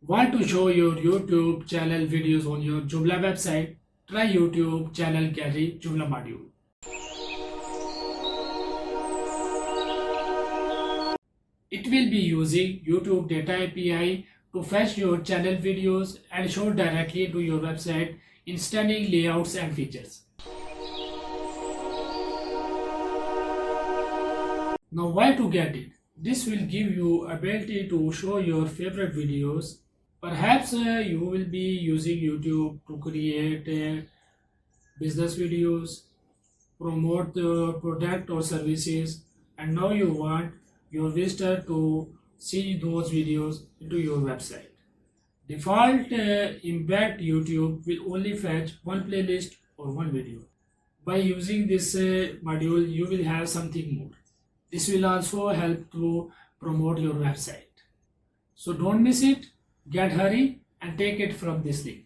Want to show your YouTube channel videos on your Joomla website? Try YouTube channel Gallery Joomla module. It will be using YouTube Data API to fetch your channel videos and show directly to your website in stunning layouts and features. Now why to get it? This will give you ability to show your favorite videos. Perhaps you will be using YouTube to create business videos, promote the product or services, and now you want your visitor to see those videos into your website. Default embed YouTube will only fetch one playlist or one video. By using this module, you will have something more. This will also help to promote your website. So don't miss it, get hurry and take it from this link.